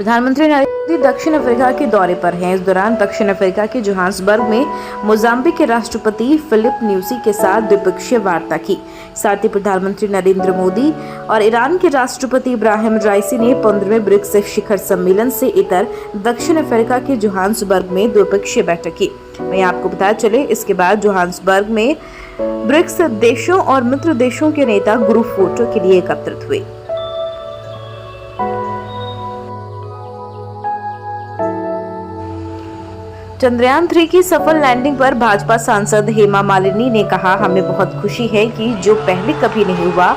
प्रधानमंत्री नरेंद्र मोदी दक्षिण अफ्रीका के दौरे पर हैं। इस दौरान दक्षिण अफ्रीका के जोहान्सबर्ग में मोजाम्बिक के राष्ट्रपति फिलिप न्यूसी के साथ द्विपक्षीय वार्ता की। साथ ही प्रधानमंत्री नरेंद्र मोदी और ईरान के राष्ट्रपति इब्राहिम राइसी ने 15वें ब्रिक्स शिखर सम्मेलन से इतर दक्षिण अफ्रीका के जोहान्सबर्ग में द्विपक्षीय बैठक की। वहीं आपको पता चले, इसके बाद जोहान्सबर्ग में ब्रिक्स देशों और मित्र देशों के नेता ग्रुप फोटो के लिए एकत्रित हुए। चंद्रयान 3 की सफल लैंडिंग पर भाजपा सांसद हेमा मालिनी ने कहा, हमें बहुत खुशी है कि जो पहले कभी नहीं हुआ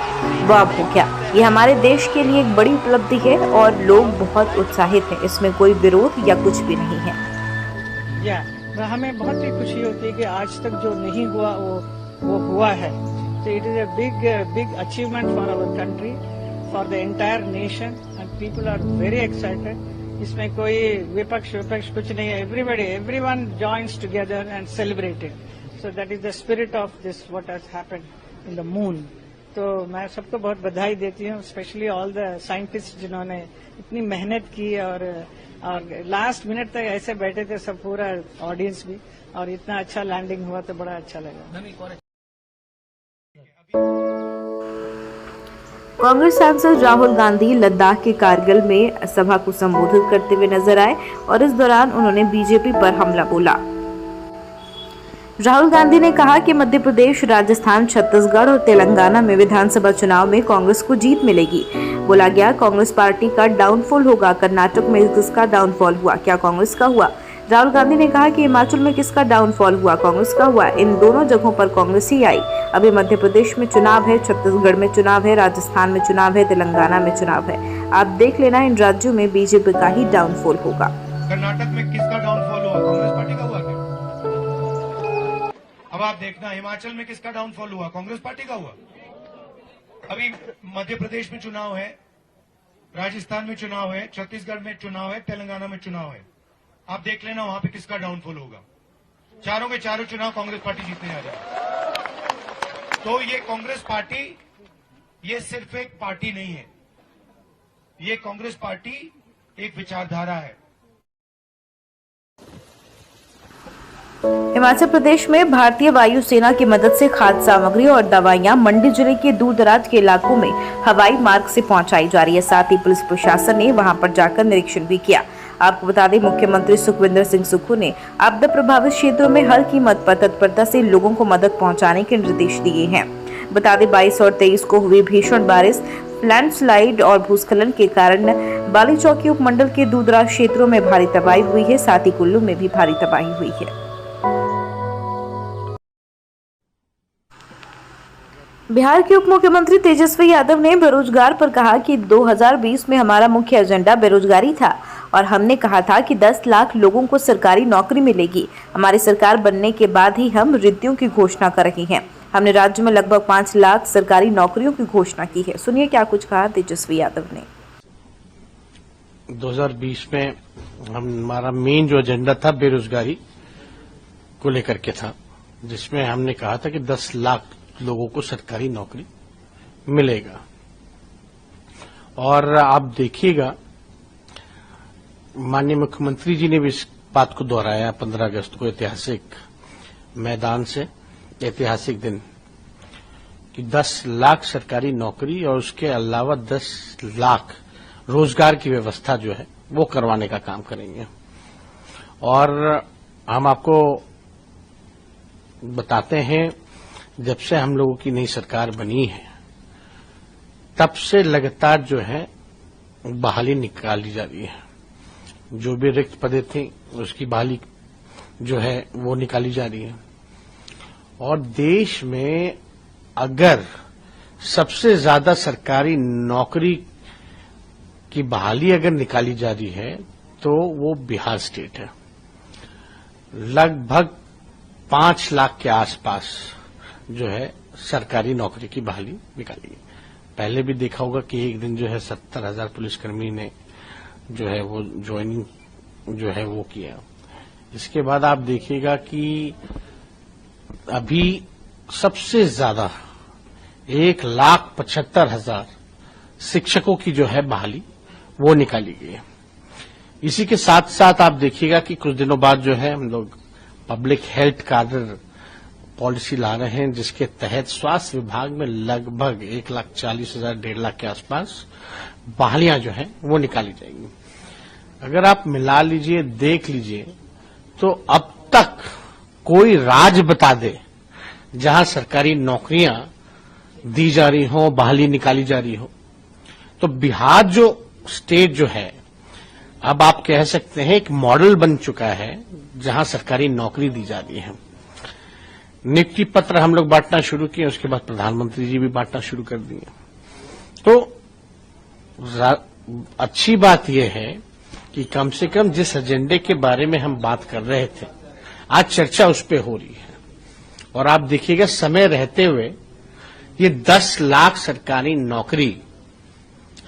वो अब हो गया। ये हमारे देश के लिए एक बड़ी उपलब्धि है और लोग बहुत उत्साहित हैं। इसमें कोई विरोध या कुछ भी नहीं है। हमें बहुत ही खुशी होती है कि आज तक जो नहीं हुआ वो हुआ है। So it is a big achievement for our country, for the entire nation, and people are very excited. इसमें कोई विपक्ष कुछ नहीं है। everyone joins together and celebrating. So that is the spirit of this what has happened in the moon. तो मैं सबको बहुत बधाई देती हूँ, स्पेशली ऑल द साइंटिस्ट जिन्होंने इतनी मेहनत की और लास्ट मिनट तक ऐसे बैठे थे सब, पूरा ऑडियंस भी, और इतना अच्छा लैंडिंग हुआ तो बड़ा अच्छा लगा। कांग्रेस सांसद राहुल गांधी लद्दाख के कारगिल में सभा को संबोधित करते हुए नजर आए और इस दौरान उन्होंने बीजेपी पर हमला बोला। राहुल गांधी ने कहा कि मध्य प्रदेश, राजस्थान, छत्तीसगढ़ और तेलंगाना में विधानसभा चुनाव में कांग्रेस को जीत मिलेगी। बोला गया, कांग्रेस पार्टी का डाउनफॉल होगा। कर्नाटक में किसका डाउनफॉल हुआ? क्या कांग्रेस का हुआ? राहुल गांधी ने कहा कि हिमाचल में किसका डाउनफॉल हुआ? कांग्रेस का हुआ। इन दोनों जगहों पर कांग्रेस ही आई। अभी मध्य प्रदेश में चुनाव है, छत्तीसगढ़ में चुनाव है, राजस्थान में चुनाव है, तेलंगाना में चुनाव है। आप देख लेना, इन राज्यों में बीजेपी का ही डाउनफॉल होगा। कर्नाटक में किसका डाउनफॉल हुआ? कांग्रेस पार्टी का हुआ क्या? अब आप देखना, हिमाचल में किसका डाउनफॉल हुआ? कांग्रेस पार्टी का हुआ। अभी मध्य प्रदेश में चुनाव है, राजस्थान में चुनाव है, छत्तीसगढ़ में चुनाव है, तेलंगाना में चुनाव है। आप देख लेना वहां पे किसका डाउनफॉल होगा। चारों के चारों चुनाव कांग्रेस पार्टी जीतने आ जाएगी। तो ये कांग्रेस पार्टी, ये सिर्फ एक पार्टी नहीं है, ये कांग्रेस पार्टी एक विचारधारा है। हिमाचल प्रदेश में भारतीय वायुसेना की मदद से खाद्य सामग्री और दवाइयां मंडी जिले के दूर दराज के इलाकों में हवाई मार्ग से पहुंचाई जा रही है। साथ ही पुलिस प्रशासन ने वहां पर जाकर निरीक्षण भी किया। आपको बता दें, मुख्यमंत्री सुखविंदर सिंह सुक्खू ने आपदा प्रभावित क्षेत्रों में हर कीमत पर तत्परता से लोगों को मदद पहुंचाने के निर्देश दिए हैं। बता दें, 22 और 23 को हुई भीषण बारिश, लैंडस्लाइड और भूस्खलन के कारण बाली चौकी उपमंडल के दूरदराज क्षेत्रों में भारी तबाही हुई है। साथ ही कुल्लू में भी भारी तबाही हुई है। बिहार के उप मुख्यमंत्री तेजस्वी यादव ने बेरोजगार पर कहा कि 2020 में हमारा मुख्य एजेंडा बेरोजगारी था और हमने कहा था कि 10 लाख लोगों को सरकारी नौकरी मिलेगी। हमारी सरकार बनने के बाद ही हम रिद्धियों की घोषणा कर रहे हैं। हमने राज्य में लगभग 5 लाख सरकारी नौकरियों की घोषणा की है। सुनिए क्या कुछ कहा तेजस्वी यादव ने। 2020 में हमारा मेन जो एजेंडा था बेरोजगारी को लेकर के था, जिसमें हमने कहा था कि 10 लाख लोगों को सरकारी नौकरी मिलेगा। और आप देखिएगा, माननीय मुख्यमंत्री जी ने भी इस बात को दोहराया 15 अगस्त को ऐतिहासिक मैदान से, ऐतिहासिक दिन, कि 10 लाख सरकारी नौकरी और उसके अलावा 10 लाख रोजगार की व्यवस्था जो है वो करवाने का काम करेंगे। और हम आपको बताते हैं, जब से हम लोगों की नई सरकार बनी है तब से लगातार जो है बहाली निकाली जा रही है। जो भी रिक्त पदे थे उसकी बहाली जो है वो निकाली जा रही है। और देश में अगर सबसे ज्यादा सरकारी नौकरी की बहाली अगर निकाली जा रही है तो वो बिहार स्टेट है। लगभग 5 लाख के आसपास जो है सरकारी नौकरी की बहाली निकाली है। पहले भी देखा होगा कि एक दिन जो है 70,000 पुलिसकर्मी ने जो है वो ज्वाइनिंग जो है वो किया। इसके बाद आप देखिएगा कि अभी सबसे ज्यादा 1,75,000 शिक्षकों की जो है बहाली वो निकाली गई है। इसी के साथ साथ आप देखिएगा कि कुछ दिनों बाद जो है हम लोग पब्लिक हेल्थ कार्डर पॉलिसी ला रहे हैं, जिसके तहत स्वास्थ्य विभाग में लगभग 1,40,000 1.5 लाख के आसपास बहालियां जो है वो निकाली जाएंगी। अगर आप मिला लीजिए, देख लीजिए, तो अब तक कोई राज्य बता दे जहां सरकारी नौकरियां दी जा रही हो, बहाली निकाली जा रही हो, तो बिहार जो स्टेट जो है अब आप कह सकते हैं एक मॉडल बन चुका है जहां सरकारी नौकरी दी जा रही है। नियुक्ति पत्र हम लोग बांटना शुरू किए, उसके बाद प्रधानमंत्री जी भी बांटना शुरू कर दिए। तो अच्छी बात यह है कि कम से कम जिस एजेंडे के बारे में हम बात कर रहे थे, आज चर्चा उस पर हो रही है। और आप देखिएगा समय रहते हुए ये 10 लाख सरकारी नौकरी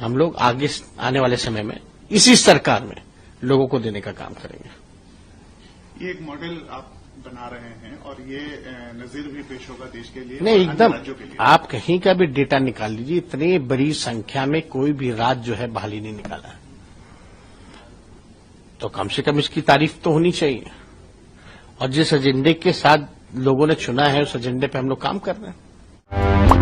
हम लोग आगे आने वाले समय में इसी सरकार में लोगों को देने का काम करेंगे। ये एक मॉडल आप बना रहे हैं और ये नजीर भी पेश होगा देश के लिए, नहीं, एकदम राज्यों के लिए। आप कहीं का भी डेटा निकाल लीजिए, इतनी बड़ी संख्या में कोई भी राज्य जो है बहाली नहीं निकाला है, तो कम से कम इसकी तारीफ तो होनी चाहिए। और जिस एजेंडे के साथ लोगों ने चुना है उस एजेंडे पे हम लोग काम कर रहे हैं।